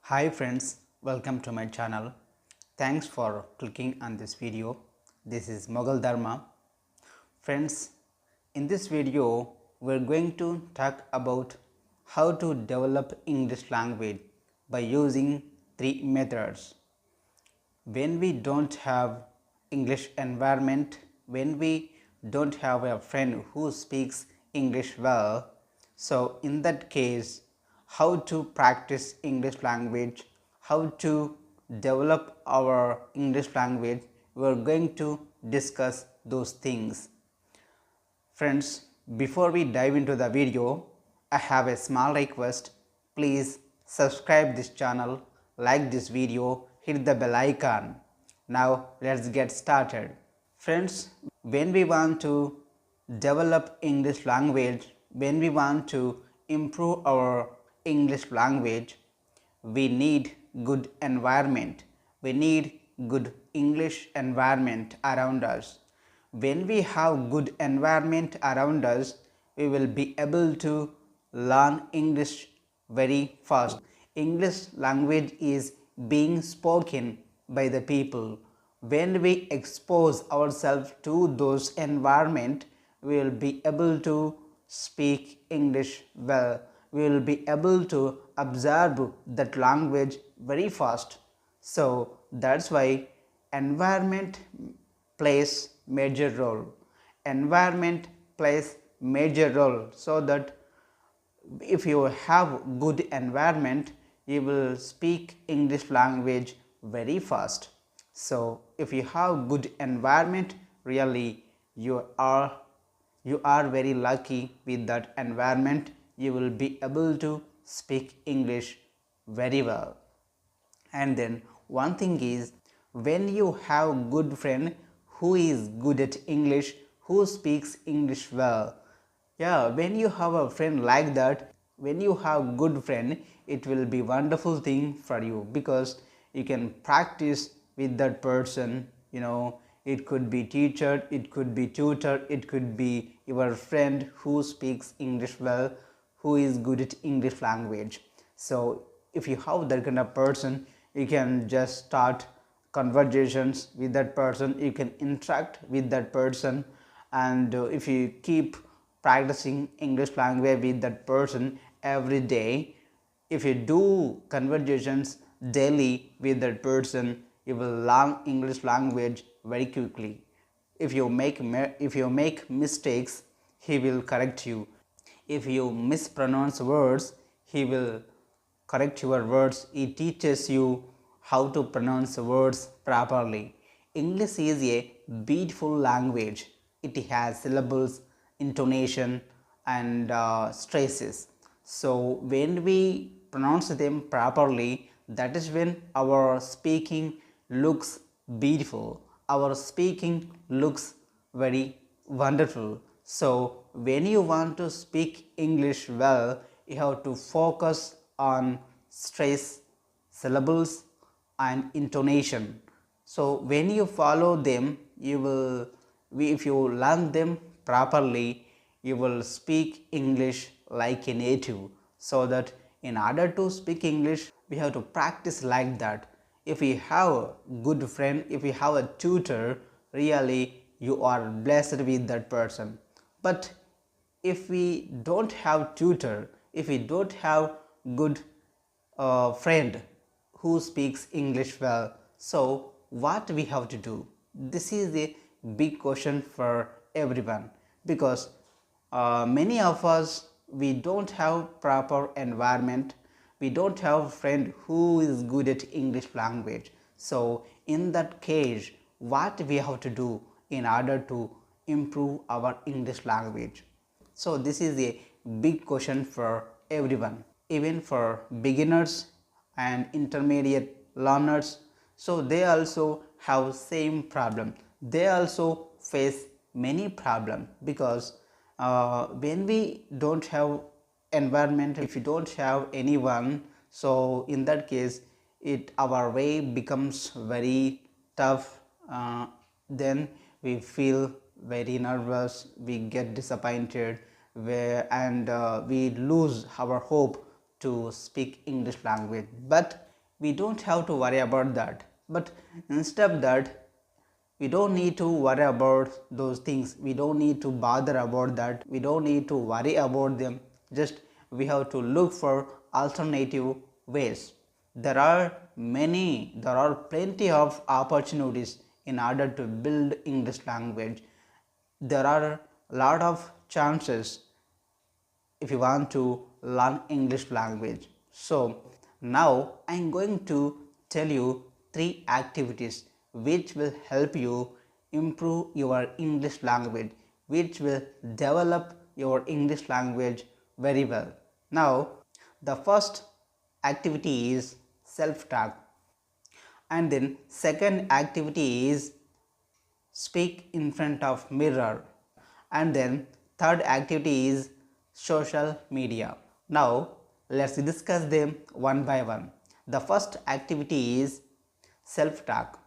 Hi friends, welcome to my channel. Thanks for clicking on this video. This is Mughal Dharma. Friends, in this video we are going to talk about how to develop English language by using three methods. When we don't have English environment, when we don't have a friend who speaks English well, so in that case, how to practice English language, how to develop our English language, we are going to discuss those things. Friends, before we dive into the video, I have a small request. Please subscribe this channel, like this video, hit the bell icon. Now let's get started. Friends, when we want to develop English language, when we want to improve our English language, we need good environment. We need good English environment around us. When we have good environment around us, we will be able to learn English very fast. English language is being spoken by the people. When we expose ourselves to those environment, we will be able to speak English well. We will be able to observe that language very fast. So that's why environment plays major role. Environment plays major role, so that if you have good environment, you will speak English language very fast. So if you have good environment, really you are very lucky with that environment. You will be able to speak English very well. And then one thing is, when you have good friend who is good at English, who speaks English well, when you have a friend like that, when you have good friend, it will be wonderful thing for you, because you can practice with that person. It could be teacher, it could be tutor, it could be your friend who speaks English well, who is good at English language. So if you have that kind of person, you can just start conversations with that person, you can interact with that person. And if you keep practicing English language with that person every day, if you do conversations daily with that person, you will learn English language very quickly. If you make mistakes, he will correct you. If you mispronounce words, he will correct your words. He teaches you how to pronounce words properly. English is a beautiful language. It has syllables, intonation, and stresses. So when we pronounce them properly, that is when our speaking looks beautiful. Our speaking looks very wonderful. So when you want to speak English well, you have to focus on stress, syllables, and intonation. So when you follow them, if you learn them properly, you will speak English like a native. So that in order to speak English, we have to practice like that. If you have a good friend, if you have a tutor, really you are blessed with that person. But if we don't have tutor, if we don't have good friend who speaks English well, so what we have to do? This is a big question for everyone, because many of us, we don't have proper environment, we don't have friend who is good at English language. So in that case, what we have to do in order to improve our English language? So this is a big question for everyone, even for beginners and intermediate learners. So they also have same problem. They also face many problem, because when we don't have environment, if you don't have anyone, so in that case our way becomes very tough. Then we feel very nervous, we get disappointed, and we lose our hope to speak English language. But we don't have to worry about that. But instead of that, we don't need to worry about those things, we don't need to bother about that, we don't need to worry about them. Just we have to look for alternative ways. There are plenty of opportunities in order to build English language. There are a lot of chances if you want to learn English language. So now I am going to tell you 3 activities which will help you improve your English language, which will develop your English language very well. Now the first activity is self-talk, and then second activity is speak in front of mirror, and then third activity is social media. Now let's discuss them one by one. The first activity is self talk.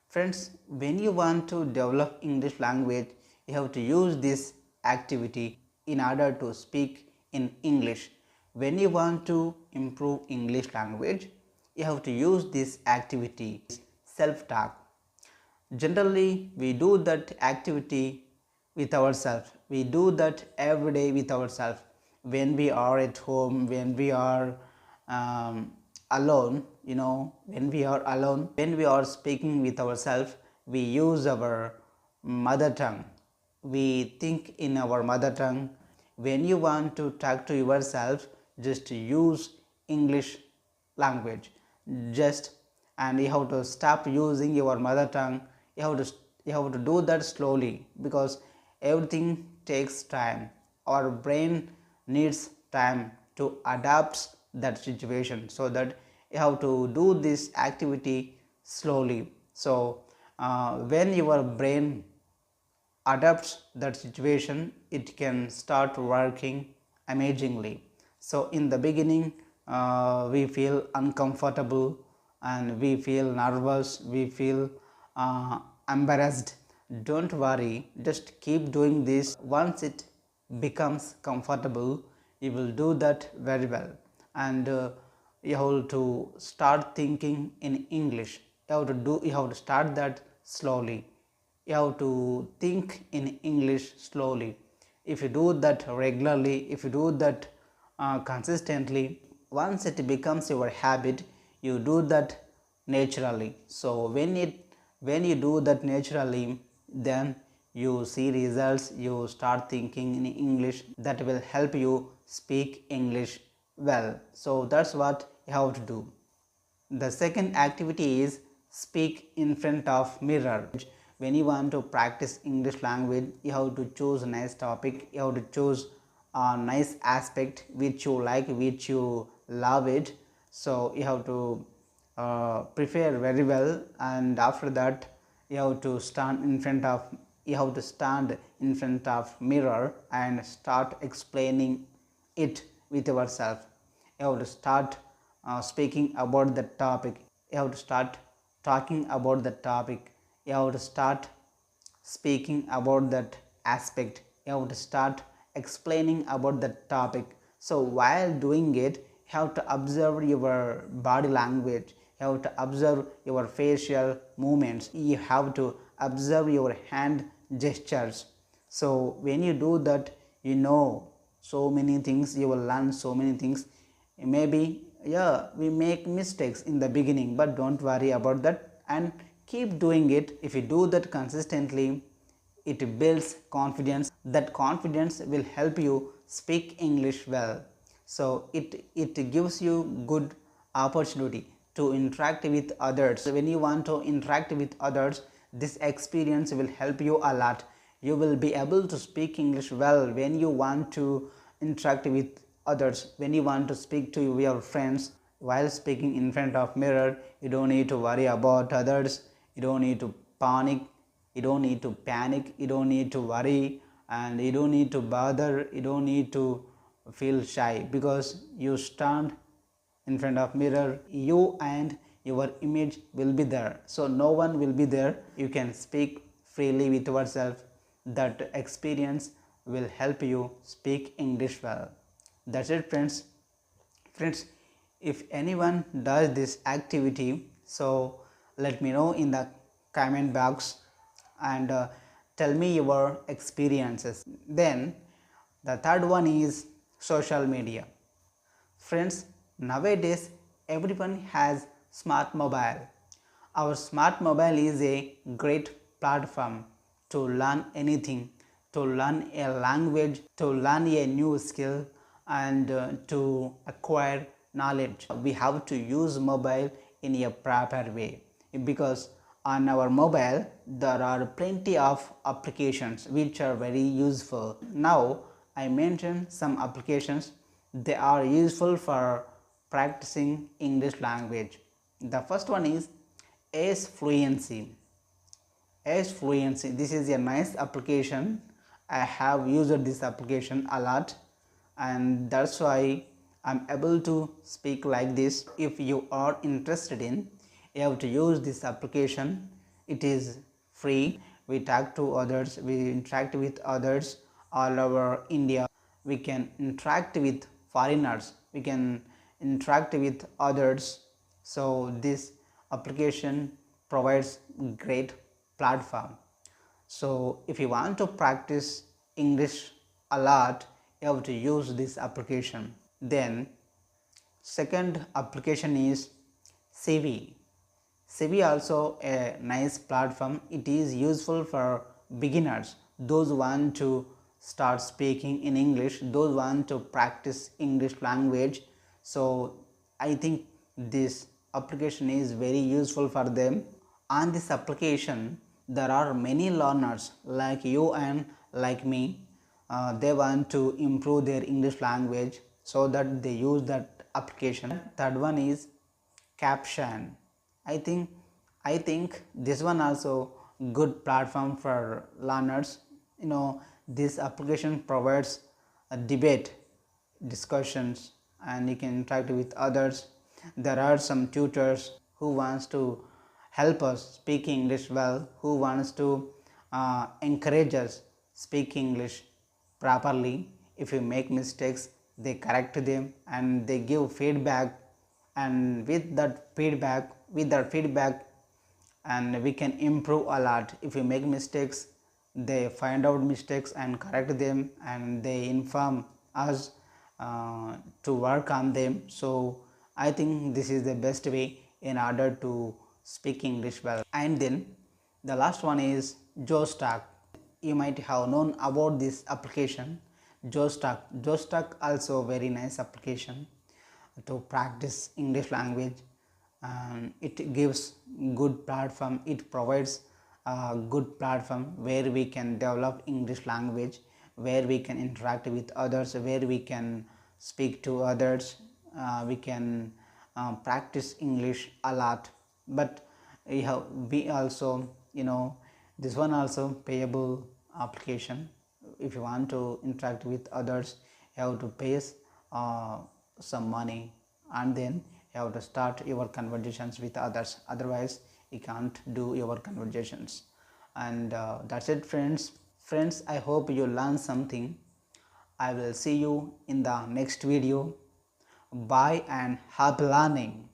Friends, when you want to develop English language, you have to use this activity in order to speak in English. When you want to improve English language, you have to use this activity, self talk. Generally we do that activity with ourselves, we do that every day with ourselves. When we are at home, when we are alone, when we are alone, when we are speaking with ourselves, we use our mother tongue, we think in our mother tongue. When you want to talk to yourself, just use English language, just, and you have to stop using your mother tongue. You have to do that slowly, because everything takes time. Our brain needs time to adapt that situation, so that you have to do this activity slowly. So when your brain adapts that situation, it can start working amazingly. So in the beginning we feel uncomfortable, and we feel nervous, we feel embarrassed. Don't worry, just keep doing this. Once it becomes comfortable, you will do that very well. And you have to start thinking in English. You have to start that slowly. You have to think in English slowly. If you do that regularly, if you do that consistently, once it becomes your habit, you do that naturally. So when you do that naturally, then you see results, you start thinking in English, that will help you speak English well. So that's what you have to do. The second activity is speak in front of mirror. When you want to practice English language, you have to choose a nice topic, you have to choose a nice aspect which you like, which you love it. So you have to prepare very well, and after that you have to stand in front of mirror and start explaining it with yourself. You have to start speaking about the topic, you have to start talking about the topic, you have to start speaking about that aspect, you have to start explaining about that topic. So while doing it, you have to observe your body language, you have to observe your facial movements, you have to observe your hand gestures. So when you do that, so many things, you will learn so many things. Maybe we make mistakes in the beginning, but don't worry about that and keep doing it. If you do that consistently, it builds confidence. That confidence will help you speak English well. So it gives you good opportunity to interact with others. When you want to interact with others, this experience will help you a lot. You will be able to speak English well when you want to interact with others. When you want to speak to your friends, while speaking in front of mirror, you don't need to worry about others, you don't need to panic, you don't need to panic, you don't need to worry, and you don't need to bother, you don't need to feel shy, because you stand in front of mirror, you and your image will be there, so no one will be there. You can speak freely with yourself. That experience will help you speak English well. That's it, friends. If anyone does this activity, so let me know in the comment box and tell me your experiences. Then the third one is social media. Friends, nowadays everyone has smart mobile. Our smart mobile is a great platform to learn anything, to learn a language, to learn a new skill, and to acquire knowledge. We have to use mobile in a proper way, because on our mobile there are plenty of applications which are very useful. Now I mention some applications. They are useful for practicing English language. The first one is Ace Fluency. Ace Fluency, this is a nice application. I have used this application a lot, and that's why I'm able to speak like this. If you are interested in, you have to use this application. It is free. We talk to others, we interact with others all over India. We can interact with foreigners, we can interact with others. So this application provides great platform. So if you want to practice English a lot, you have to use this application. Then second application is CV. CV also a nice platform. It is useful for beginners, those want to start speaking in English, those want to practice English language. So I think this application is very useful for them. On this application there are many learners like you and like me. They want to improve their English language, so that they use that application. Third one is Caption. I think this one also good platform for learners. This application provides a debate discussions, and you can interact with others. There are some tutors who wants to help us speak English well, who wants to encourage us speak English properly. If you make mistakes, they correct them and they give feedback, and with that feedback and we can improve a lot. If you make mistakes, they find out mistakes and correct them, and they inform us to work on them. So I think this is the best way in order to speak English well. And then the last one is Jostack. You might have known about this application, Jostack also very nice application to practice English language, and it gives good platform. It provides a good platform where we can develop English language, where we can interact with others, where we can speak to others, we can practice English a lot. But we also, this one also payable application. If you want to interact with others, you have to pay some money, and then you have to start your conversations with others. Otherwise you can't do your conversations. And that's it, friends. I hope you learn something. I will see you in the next video. Bye and happy learning.